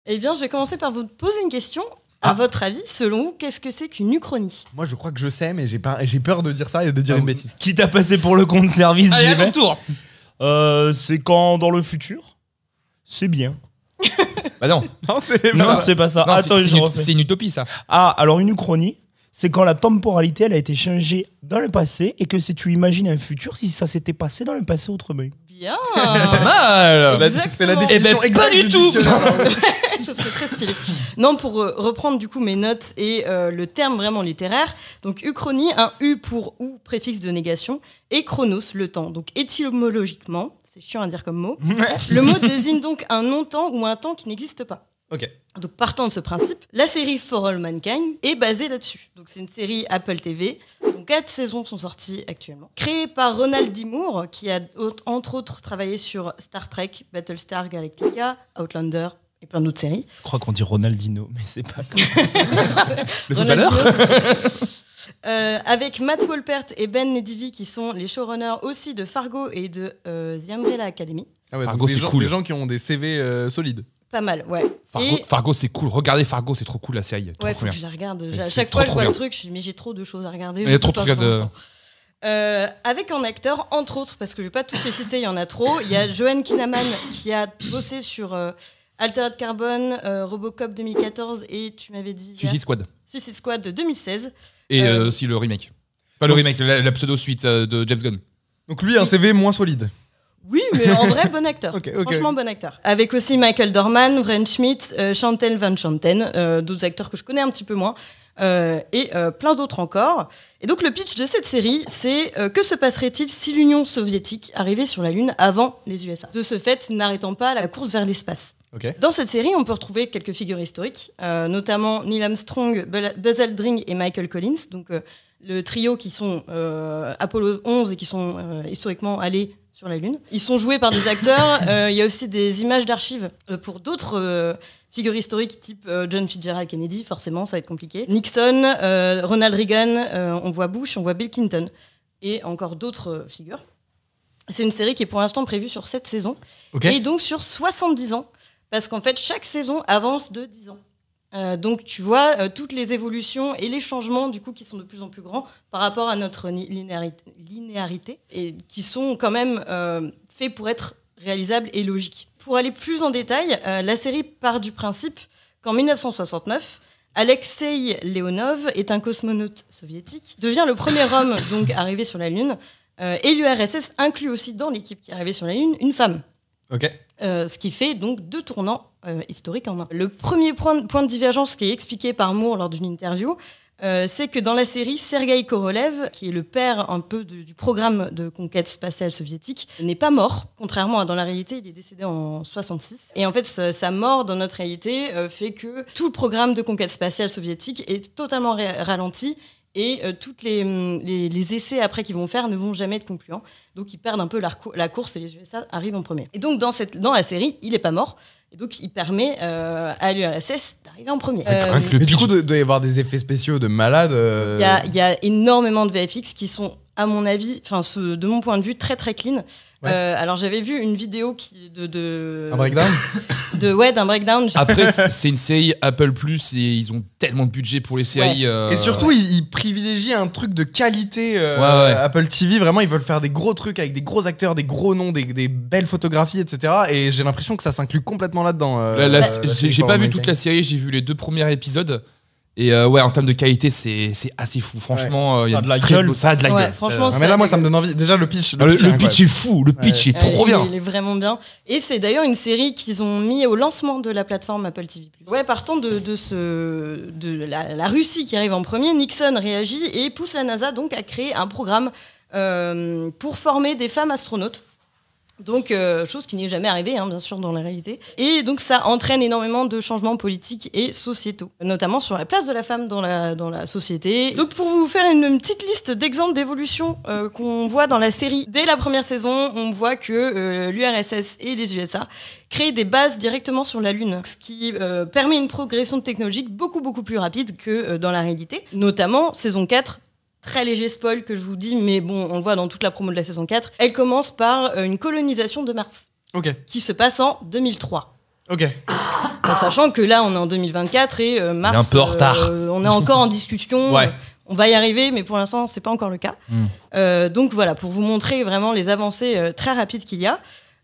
Eh bien, je vais commencer par vous poser une question. À votre avis, selon vous, qu'est-ce que c'est qu'une uchronie? Moi, je crois que je sais, mais j'ai peur de dire ça et de dire une bêtise. Qui t'a passé pour le compte service? Allez, à ton tour. C'est quand dans le futur, c'est bien. Bah non. Non, C'est pas ça. Non, Attends, c'est je refais. c'est une utopie, ça. Ah, alors une uchronie, c'est quand la temporalité elle a été changée dans le passé et que si tu imagines un futur, si ça s'était passé dans le passé autrement. Bien. Pas mal. Exactement. C'est la définition Eh ben, pas exacte du tout. dictionnaire. Ça serait très stylé. Non, pour reprendre du coup mes notes et le terme vraiment littéraire, donc uchronie, un U pour ou préfixe de négation, et chronos, le temps. Donc étymologiquement, c'est chiant à dire comme mot, le mot désigne donc un non-temps ou un temps qui n'existe pas. Ok. Donc partant de ce principe, la série For All Mankind est basée là-dessus. Donc c'est une série Apple TV. Donc 4 saisons sont sorties actuellement. Créée par Ronald D. Moore, qui a entre autres travaillé sur Star Trek, Battlestar Galactica, Outlander et plein d'autres séries. Je crois qu'on dit Ronaldinho, mais c'est pas. Le footballeur. Avec Matt Wolpert et Ben Nedivi qui sont les showrunners aussi de Fargo et de The Umbrella Academy. Ah ouais, Fargo, donc c'est cool. des gens qui ont des CV solides. Pas mal, ouais. Fargo, c'est cool. Regardez Fargo, c'est trop cool la série. Ouais, faut Trop que bien. je la regarde. Mais À c'est chaque trop, fois, je trop vois bien. le truc, je dis, mais j'ai trop de choses à regarder. Il y a trop de trucs à de... Avec un acteur, entre autres, parce que je vais pas tous les citer, il y en a trop. Il y a Joan Kinnaman qui a bossé sur Altered Carbon, Robocop 2014 et tu m'avais dit Suicide Squad. Suicide Squad de 2016. Et aussi le remake. Pas le remake, la pseudo-suite de James Gunn. Donc lui, un CV moins solide. Oui, mais en vrai, bon acteur. Ok. Franchement, bon acteur. Avec aussi Michael Dorman, Vren Schmidt, Chantel Van Chanten, d'autres acteurs que je connais un petit peu moins, et plein d'autres encore. Et donc, le pitch de cette série, c'est que se passerait-il si l'Union soviétique arrivait sur la Lune avant les USA? De ce fait, n'arrêtant pas la course vers l'espace. Ok. Dans cette série, on peut retrouver quelques figures historiques, notamment Neil Armstrong, Buzz Aldrin et Michael Collins, donc le trio qui sont Apollo 11 et qui sont historiquement allés sur la Lune. Ils sont joués par des acteurs. Il y a aussi des images d'archives pour d'autres figures historiques type John Fitzgerald Kennedy, forcément, ça va être compliqué. Nixon, Ronald Reagan, on voit Bush, on voit Bill Clinton et encore d'autres figures. C'est une série qui est pour l'instant prévue sur 7 saisons et donc sur 70 ans parce qu'en fait, chaque saison avance de 10 ans. Donc tu vois toutes les évolutions et les changements du coup qui sont de plus en plus grands par rapport à notre linéarité et qui sont quand même faits pour être réalisables et logiques. Pour aller plus en détail, la série part du principe qu'en 1969, Alexei Leonov est un cosmonaute soviétique, devient le premier homme donc arrivé sur la Lune et l'URSS inclut aussi dans l'équipe qui est arrivée sur la Lune une femme. Ok. Ce qui fait donc 2 tournants historiques en un. Le premier point de divergence qui est expliqué par Moore lors d'une interview, c'est que dans la série, Sergueï Korolev, qui est le père un peu du programme de conquête spatiale soviétique, n'est pas mort. Contrairement à dans la réalité, il est décédé en 66. Et en fait, sa mort dans notre réalité fait que tout le programme de conquête spatiale soviétique est totalement ralenti. Et tous les essais après qu'ils vont faire ne vont jamais être concluants. Donc ils perdent un peu la course et les USA arrivent en premier. Et donc dans la série, il n'est pas mort. Et donc il permet à l'URSS d'arriver en premier. Mais du coup, il doit y avoir des effets spéciaux de malade. Il y a énormément de VFX qui sont, à mon avis, de mon point de vue, très très clean. Ouais. Alors j'avais vu une vidéo Un breakdown. d'un breakdown. Après, c'est une série Apple Plus et ils ont tellement de budget pour les séries. Et surtout, ils privilégient un truc de qualité. Ouais. Apple TV, vraiment, ils veulent faire des gros trucs avec des gros acteurs, des gros noms, des belles photographies, etc. Et j'ai l'impression que ça s'inclut complètement là-dedans. J'ai pas vu toute la série, j'ai vu les 2 premiers épisodes. Et ouais, en termes de qualité, c'est assez fou. Franchement, Ça a de la gueule. Ça a de la gueule. Franchement, mais là, moi, ça me donne envie. Déjà, le pitch. Le pitch est fou. Le pitch est trop bien. Il est vraiment bien. Et c'est d'ailleurs une série qu'ils ont mis au lancement de la plateforme Apple TV+. Ouais, partant de la Russie qui arrive en premier, Nixon réagit et pousse la NASA donc à créer un programme pour former des femmes astronautes. Donc, chose qui n'est jamais arrivée, bien sûr, dans la réalité. Et donc, ça entraîne énormément de changements politiques et sociétaux, notamment sur la place de la femme dans la société. Donc, pour vous faire une petite liste d'exemples d'évolution qu'on voit dans la série, dès la première saison, on voit que l'URSS et les USA créent des bases directement sur la Lune, ce qui permet une progression technologique beaucoup, beaucoup plus rapide que dans la réalité. Notamment, saison 4, très léger spoil que je vous dis, mais bon, on le voit dans toute la promo de la saison 4. Elle commence par une colonisation de Mars, Ok. qui se passe en 2003. Ok. Sachant que là, on est en 2024 et mars, Il est un peu en retard. On est encore en discussion. Ouais. On va y arriver, mais pour l'instant, c'est pas encore le cas. Donc voilà, pour vous montrer vraiment les avancées très rapides qu'il y a.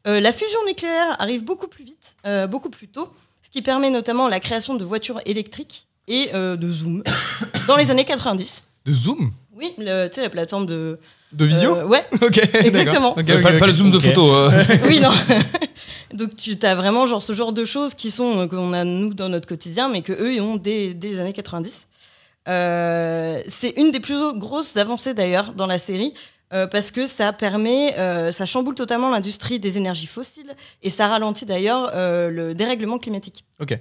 La fusion nucléaire arrive beaucoup plus vite, beaucoup plus tôt, ce qui permet notamment la création de voitures électriques et de Zoom dans les années 90. De Zoom? Oui, tu sais, la plateforme de visio? Ouais, Ok. exactement. d'accord. Pas le zoom de photo. Oui, non. Donc tu as vraiment genre, ce genre de choses qui sont qu'on a nous dans notre quotidien, mais que eux ils ont dès les années 90. C'est une des plus grosses avancées d'ailleurs dans la série. Parce que ça permet, ça chamboule totalement l'industrie des énergies fossiles et ça ralentit d'ailleurs le dérèglement climatique. Ok.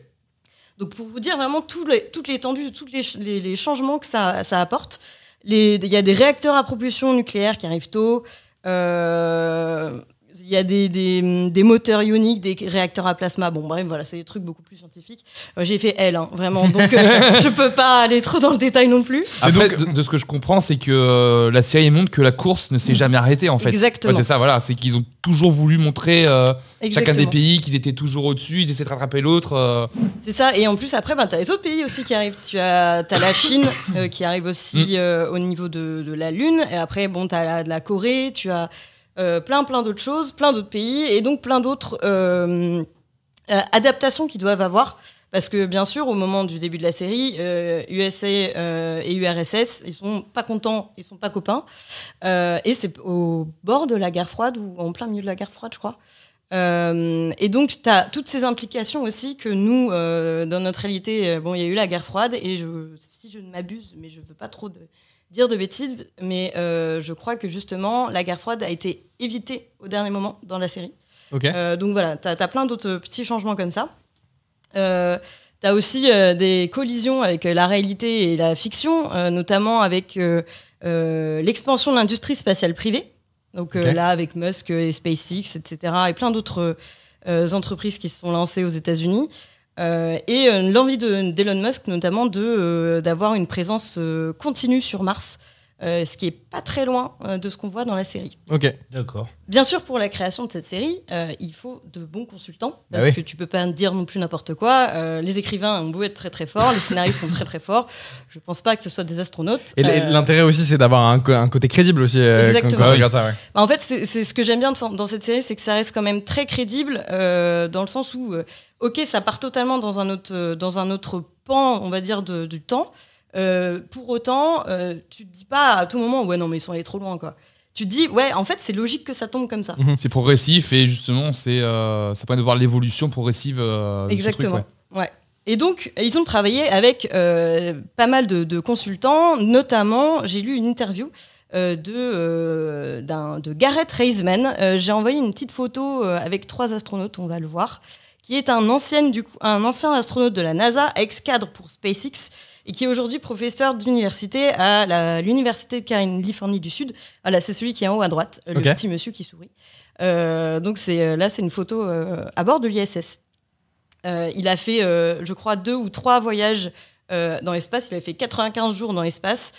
Donc pour vous dire vraiment toute l'étendue, tous les changements que ça apporte, il y a des réacteurs à propulsion nucléaire qui arrivent tôt, il y a des moteurs ioniques, des réacteurs à plasma, bon bref voilà, c'est des trucs beaucoup plus scientifiques. J'ai fait L, hein, vraiment, donc je peux pas aller trop dans le détail non plus. Après, de ce que je comprends, c'est que la série montre que la course ne s'est jamais arrêtée en fait. Exactement. Ouais, c'est ça, voilà, c'est qu'ils ont toujours voulu montrer chacun des Exactement. pays qu'ils étaient toujours au-dessus, ils essaient de rattraper l'autre. C'est ça, et en plus après, t'as les autres pays aussi qui arrivent. T'as la Chine qui arrive aussi au niveau de la Lune, et après bon, t'as la Corée, tu as plein d'autres choses, plein d'autres pays, et donc plein d'autres adaptations qu'ils doivent avoir. Parce que bien sûr, au moment du début de la série, USA et URSS, ils sont pas contents, ils sont pas copains. Et c'est au bord de la guerre froide, ou en plein milieu de la guerre froide, je crois. Et donc, tu as toutes ces implications aussi que nous, dans notre réalité, bon, il y a eu la guerre froide, et si je ne m'abuse, mais je veux pas trop dire de bêtises, mais je crois que justement, la guerre froide a été évitée au dernier moment dans la série. Ok. Donc voilà, tu as plein d'autres petits changements comme ça. T'as aussi des collisions avec la réalité et la fiction, notamment avec l'expansion de l'industrie spatiale privée. Donc là, avec Musk et SpaceX, etc., et plein d'autres entreprises qui se sont lancées aux États-Unis. Et l'envie d'Elon Musk, notamment, d'avoir une présence continue sur Mars. Ce qui est pas très loin de ce qu'on voit dans la série. Ok. D'accord. Bien sûr, pour la création de cette série, il faut de bons consultants, parce que tu peux pas dire non plus n'importe quoi. Les écrivains ont beau être très très forts, les scénaristes sont très très forts. Je pense pas que ce soit des astronautes. Et l'intérêt aussi, c'est d'avoir un côté crédible aussi. Exactement. Quand tu regardes ça, ouais. Bah, en fait, c'est ce que j'aime bien dans cette série, c'est que ça reste quand même très crédible, dans le sens où, ok, ça part totalement dans un autre pan, on va dire, du temps. Pour autant, tu te dis pas à tout moment, ouais, non, mais ils sont allés trop loin, quoi. Tu te dis, ouais, en fait, c'est logique que ça tombe comme ça. C'est progressif et justement, ça permet de voir l'évolution progressive. Exactement. De ce truc, ouais. Et donc, ils ont travaillé avec pas mal de consultants, notamment, j'ai lu une interview de Gareth Reisman. J'ai envoyé une petite photo avec 3 astronautes, on va le voir, qui est un ancien astronaute de la NASA, ex-cadre pour SpaceX, et qui est aujourd'hui professeur d'université à l'Université de Californie du Sud. Voilà, c'est celui qui est en haut à droite, le petit monsieur qui sourit. Donc c'est une photo à bord de l'ISS. Il a fait, je crois, 2 ou 3 voyages dans l'espace. Il a fait 95 jours dans l'espace.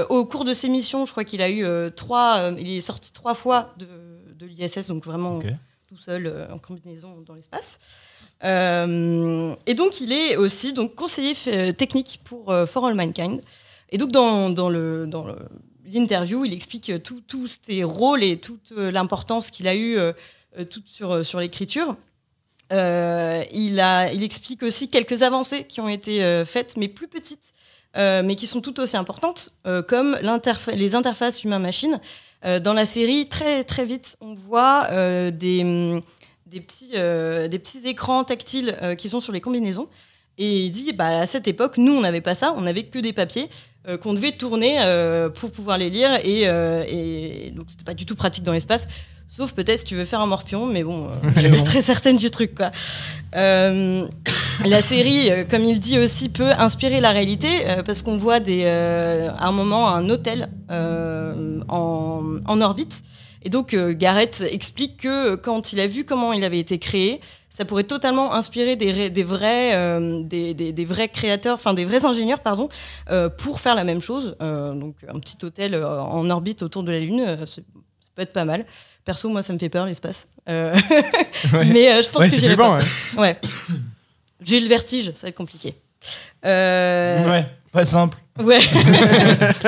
Au cours de ses missions, je crois qu'il a eu il est sorti 3 fois de l'ISS, donc vraiment tout seul en combinaison dans l'espace. Et donc il est aussi conseiller technique pour For All Mankind. Et donc dans l'interview, il explique tous ses rôles et toute l'importance qu'il a eu sur l'écriture. Il explique aussi quelques avancées qui ont été faites, mais plus petites, mais qui sont tout aussi importantes, comme les interfaces humain-machine. Dans la série, très très vite, on voit des petits écrans tactiles qui sont sur les combinaisons. Et il dit, à cette époque, nous, on n'avait pas ça, on n'avait que des papiers qu'on devait tourner pour pouvoir les lire. Et donc, c'était pas du tout pratique dans l'espace, sauf peut-être si tu veux faire un morpion, mais bon, je suis pas très certaine du truc, quoi. La série, comme il dit aussi, peut inspirer la réalité, parce qu'on voit à un moment un hôtel en orbite. Et donc, Gareth explique que quand il a vu comment il avait été créé, ça pourrait totalement inspirer des vrais créateurs, enfin des vrais ingénieurs, pardon, pour faire la même chose. Donc, un petit hôtel en orbite autour de la Lune, ça peut être pas mal. Perso, moi, ça me fait peur, l'espace. Mais je pense que j'irai pas. Ouais. J'ai le vertige, ça va être compliqué. Ouais, pas simple. Ouais.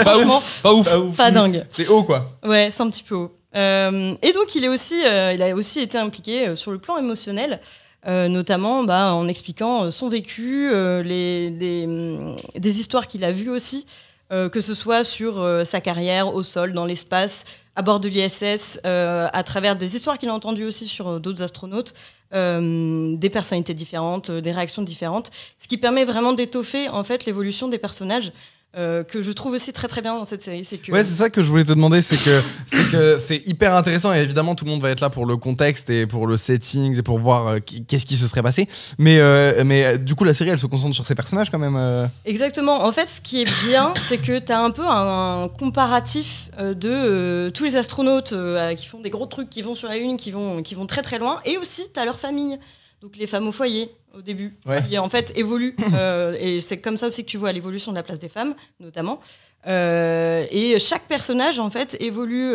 Pas ouf. Pas ouf. Pas dingue. C'est haut, quoi. Ouais, c'est un petit peu haut. Et donc, il a aussi été impliqué sur le plan émotionnel, notamment en expliquant son vécu, des histoires qu'il a vues aussi, que ce soit sur sa carrière au sol, dans l'espace, à bord de l'ISS, à travers des histoires qu'il a entendues aussi sur d'autres astronautes, des personnalités différentes, des réactions différentes, ce qui permet vraiment d'étoffer en fait l'évolution des personnages. Que je trouve aussi très très bien dans cette série. Ouais, c'est ça que je voulais te demander, c'est que c'est hyper intéressant et évidemment tout le monde va être là pour le contexte et pour le setting et pour voir qu'est-ce qui se serait passé. Mais du coup la série elle se concentre sur ces personnages quand même. Exactement. En fait, ce qui est bien, c'est que tu as un peu un comparatif de tous les astronautes qui font des gros trucs, qui vont sur la Lune, qui vont très très loin, et aussi tu as leur famille. Donc les femmes au foyer au début, qui en fait évoluent, et c'est comme ça aussi que tu vois l'évolution de la place des femmes, notamment. Et chaque personnage en fait évolue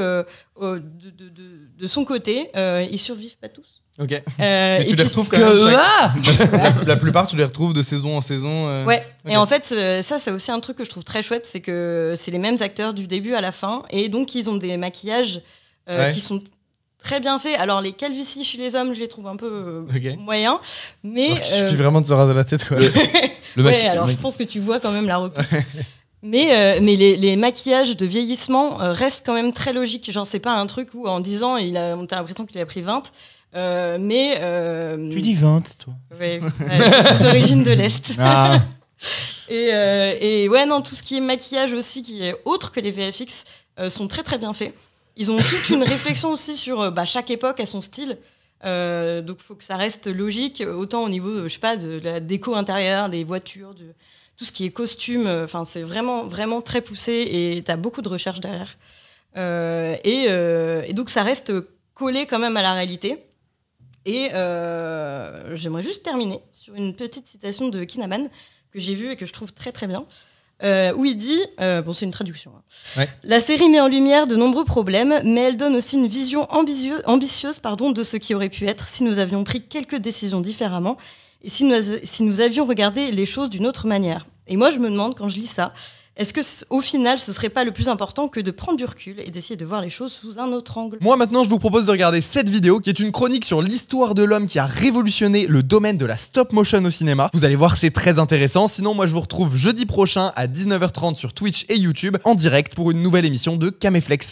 de son côté. Ils survivent pas tous. Ok. Mais tu les retrouves quand même. La plupart, tu les retrouves de saison en saison. Ouais. Okay. Et en fait, ça c'est aussi un truc que je trouve très chouette, c'est que c'est les mêmes acteurs du début à la fin, et donc ils ont des maquillages qui sont très bien fait. Alors les calvities chez les hommes, je les trouve un peu moyens, mais il suffit vraiment de se raser la tête, quoi. Je pense que tu vois quand même la recoupe. mais les maquillages de vieillissement restent quand même très logiques. Genre c'est pas un truc où en 10 ans t'as l'impression qu'il a pris 20. Tu dis 20, toi. Ouais, les origines de l'Est. Ah. Et ouais, non, tout ce qui est maquillage aussi, qui est autre que les VFX, sont très très bien faits. Ils ont toute une réflexion aussi sur chaque époque à son style. Donc il faut que ça reste logique, autant au niveau je sais pas, de la déco intérieure, des voitures, de tout ce qui est costume. Enfin, c'est vraiment, vraiment très poussé et tu as beaucoup de recherche derrière. Et donc ça reste collé quand même à la réalité. Et j'aimerais juste terminer sur une petite citation de Kinnaman que j'ai vue et que je trouve très très bien. Où il dit, c'est une traduction, hein. Ouais. La série met en lumière de nombreux problèmes, mais elle donne aussi une vision ambitieuse de ce qui aurait pu être si nous avions pris quelques décisions différemment et si nous avions regardé les choses d'une autre manière. Et moi, je me demande, quand je lis ça, est-ce que au final, ce serait pas le plus important que de prendre du recul et d'essayer de voir les choses sous un autre angle? Moi maintenant je vous propose de regarder cette vidéo qui est une chronique sur l'histoire de l'homme qui a révolutionné le domaine de la stop motion au cinéma. Vous allez voir, c'est très intéressant. Sinon moi je vous retrouve jeudi prochain à 19h30 sur Twitch et YouTube en direct pour une nouvelle émission de Caméflex.